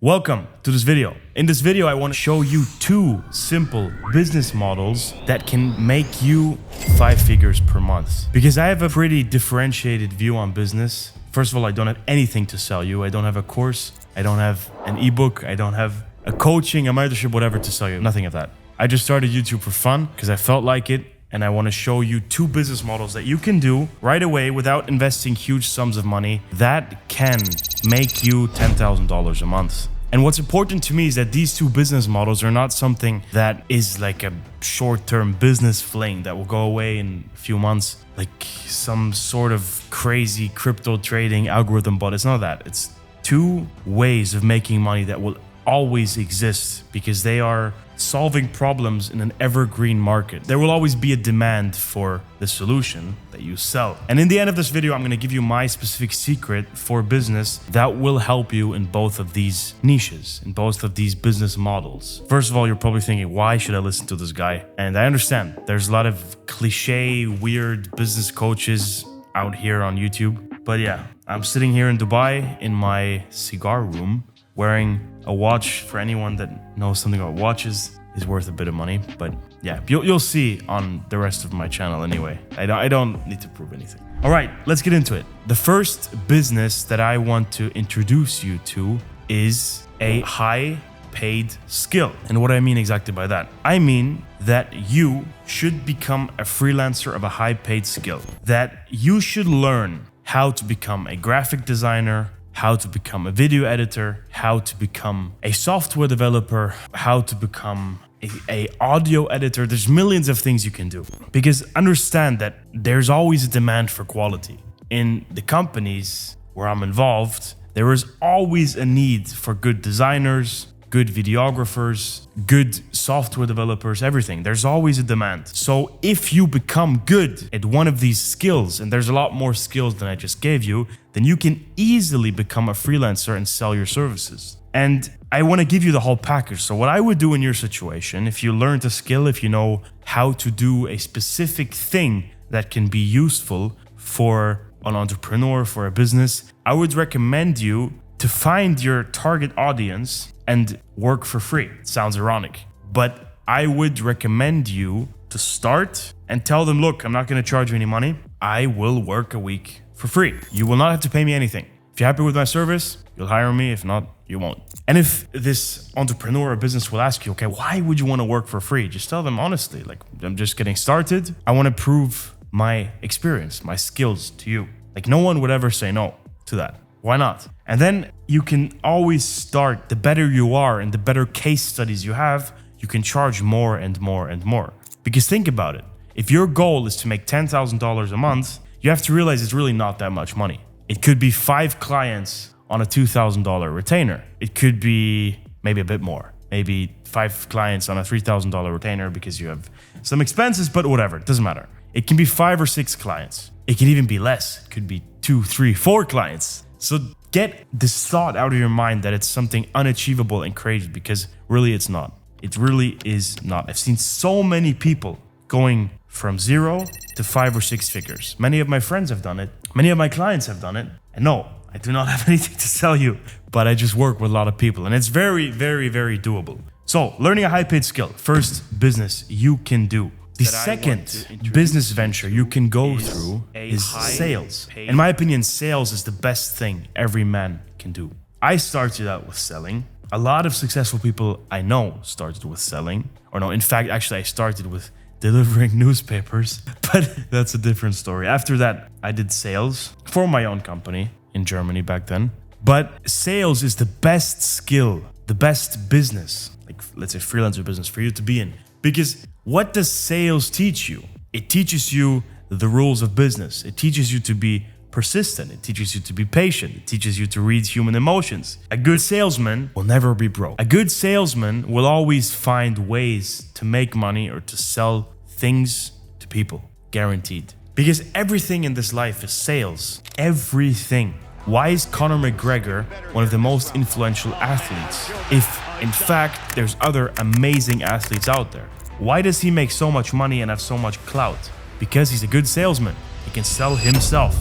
Welcome to this video. In this video, I want to show you two simple business models that can make you 5 figures per month. Because I have a pretty differentiated view on business. First of all, I don't have anything to sell you. I don't have a course. I don't have an ebook. I don't have a coaching, a mentorship, whatever to sell you. Nothing of that. I just started YouTube for fun because I felt like it. And I want to show you two business models that you can do right away without investing huge sums of money that can make you $10,000 a month. And what's important to me is that these two business models are not something that is like a short-term business fling that will go away in a few months, like some sort of crazy crypto trading algorithm, but it's not that. It's two ways of making money that will always exist because they are solving problems in an evergreen market. There will always be a demand for the solution that you sell. And in the end of this video, I'm going to give you my specific secret for business that will help you in both of these niches, in both of these business models. First of all, you're probably thinking, why should I listen to this guy? And I understand there's a lot of cliche, weird business coaches out here on YouTube. But yeah, I'm sitting here in Dubai in my cigar room wearing a watch. For anyone that knows something about watches, is worth a bit of money. But yeah, you'll see on the rest of my channel anyway. I don't need to prove anything. All right, let's get into it. The first business that I want to introduce you to is a high paid skill. And what I mean exactly by that? I mean that you should become a freelancer of a high paid skill. That you should learn how to become a graphic designer, how to become a video editor, how to become a software developer, how to become a audio editor. There's millions of things you can do. Because understand that there's always a demand for quality. In the companies where I'm involved, there is always a need for good designers, good videographers, good software developers, everything. There's always a demand. So if you become good at one of these skills, and there's a lot more skills than I just gave you, then you can easily become a freelancer and sell your services. And I want to give you the whole package. So what I would do in your situation, if you learned a skill, if you know how to do a specific thing that can be useful for an entrepreneur, for a business, I would recommend you to find your target audience and work for free. It sounds ironic, but I would recommend you to start and tell them, look, I'm not going to charge you any money. I will work a week for free. You will not have to pay me anything. If you're happy with my service, you'll hire me. If not, you won't. And if this entrepreneur or business will ask you, okay, why would you want to work for free? Just tell them honestly, like, I'm just getting started. I want to prove my experience, my skills to you. Like, no one would ever say no to that. Why not? And then you can always start. The better you are and the better case studies you have, you can charge more and more and more. Because think about it. If your goal is to make $10,000 a month, you have to realize it's really not that much money. It could be 5 clients on a $2,000 retainer. It could be maybe a bit more. Maybe 5 clients on a $3,000 retainer because you have some expenses, but whatever, it doesn't matter. It can be 5 or 6 clients. It can even be less. It could be 2, 3, 4 clients. So get this thought out of your mind that it's something unachievable and crazy, because really it's not. It really is not. I've seen so many people going from 0 to 5 or 6 figures. Many of my friends have done it. Many of my clients have done it. And no, I do not have anything to sell you, but I just work with a lot of people, and it's very, very, very doable. So learning a high paid skill, first business you can do. The second business venture you can go through is sales. In my opinion, sales is the best thing every man can do. I started out with selling. A lot of successful people I know started with selling. Or no, in fact, actually I started with delivering newspapers, but that's a different story. After that, I did sales for my own company in Germany back then. But sales is the best skill, the best business, like let's say freelancer business for you to be in. Because what does sales teach you? It teaches you the rules of business. It teaches you to be persistent. It teaches you to be patient. It teaches you to read human emotions. A good salesman will never be broke. A good salesman will always find ways to make money or to sell things to people, guaranteed. Because everything in this life is sales. Everything. Why is Conor McGregor one of the most influential athletes if, in fact, there's other amazing athletes out there? Why does he make so much money and have so much clout? Because he's a good salesman. He can sell himself.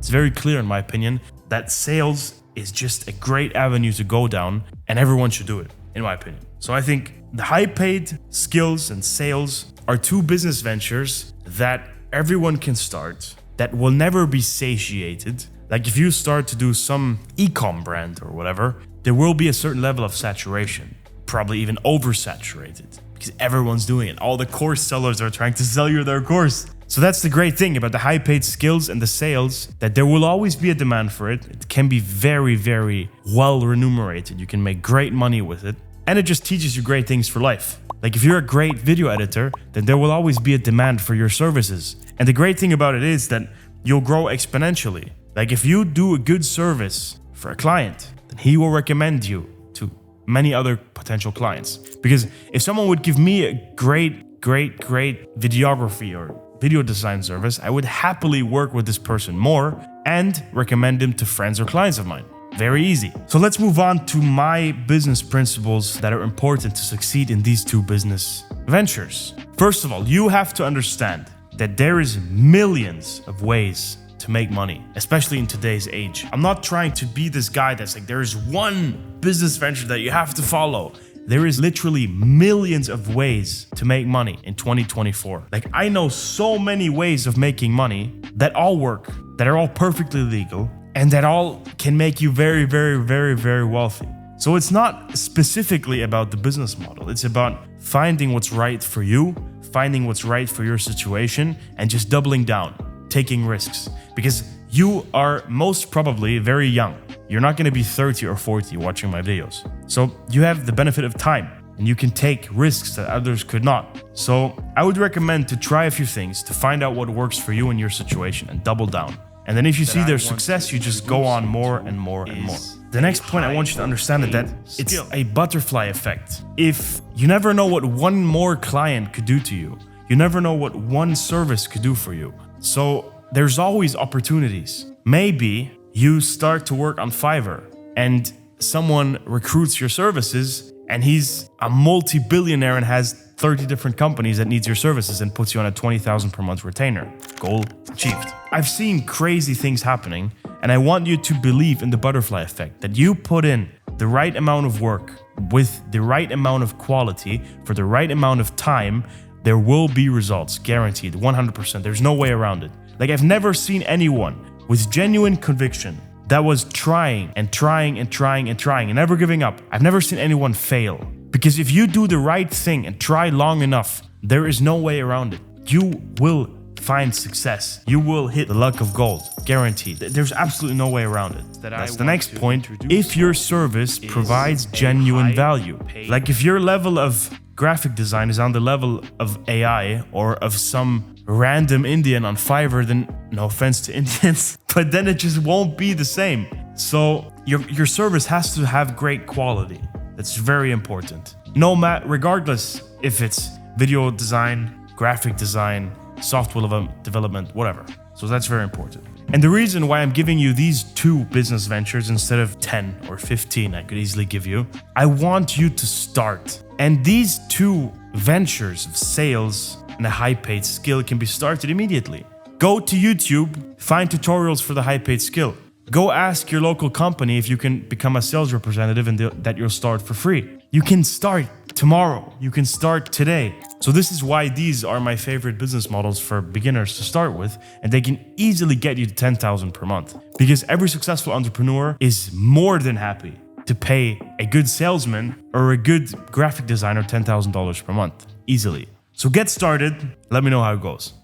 It's very clear, in my opinion, that sales is just a great avenue to go down, and everyone should do it, in my opinion. So I think the high paid skills and sales are two business ventures that everyone can start, that will never be satiated. Like if you start to do some e-com brand or whatever, there will be a certain level of saturation, probably even oversaturated, because everyone's doing it. All the course sellers are trying to sell you their course. So that's the great thing about the high paid skills and the sales, that there will always be a demand for it. It can be very, very well remunerated. You can make great money with it. And it just teaches you great things for life. Like if you're a great video editor, then there will always be a demand for your services. And the great thing about it is that you'll grow exponentially. Like if you do a good service for a client, then he will recommend you to many other potential clients. Because if someone would give me a great videography or video design service, I would happily work with this person more and recommend him to friends or clients of mine. Very easy. So let's move on to my business principles that are important to succeed in these two business ventures. First of all, you have to understand that there is millions of ways to make money, especially in today's age. I'm not trying to be this guy that's like, there is one business venture that you have to follow. There is literally millions of ways to make money in 2024. Like I know so many ways of making money that all work, that are all perfectly legal, and that all can make you very, very, very, very wealthy. So it's not specifically about the business model. It's about finding what's right for you, finding what's right for your situation, and just doubling down, taking risks. Because you are most probably very young. You're not going to be 30 or 40 watching my videos. So you have the benefit of time and you can take risks that others could not. So I would recommend to try a few things to find out what works for you in your situation and double down. And then if you see their success, you just go on more and more and more. The next point I want you to understand is that it's a butterfly effect. If you never know what one more client could do to you, you never know what one service could do for you. So there's always opportunities. Maybe you start to work on Fiverr and someone recruits your services and he's a multi-billionaire and has 30 different companies that needs your services and puts you on a 20,000 per month retainer. Goal achieved. I've seen crazy things happening, and I want you to believe in the butterfly effect, that you put in the right amount of work with the right amount of quality for the right amount of time, there will be results, guaranteed, 100%. There's no way around it. Like I've never seen anyone with genuine conviction that was trying and never giving up. I've never seen anyone fail. Because if you do the right thing and try long enough, there is no way around it. You will find success. You will hit the luck of gold, guaranteed. There's absolutely no way around it. That's the next point. If your service provides genuine value, like if your level of graphic design is on the level of AI or of some random Indian on Fiverr, then no offense to Indians, but then it just won't be the same. So your service has to have great quality. That's very important. Regardless if it's video design, graphic design, software development, whatever. So that's very important. And the reason why I'm giving you these two business ventures instead of 10 or 15 I could easily give you, I want you to start. And these two ventures of sales and a high-paid skill can be started immediately. Go to YouTube, find tutorials for the high-paid skill. Go ask your local company if you can become a sales representative and that you'll start for free. You can start tomorrow. You can start today. So this is why these are my favorite business models for beginners to start with, and they can easily get you to 10,000 per month. Because every successful entrepreneur is more than happy to pay a good salesman or a good graphic designer $10,000 per month, easily. So get started. Let me know how it goes.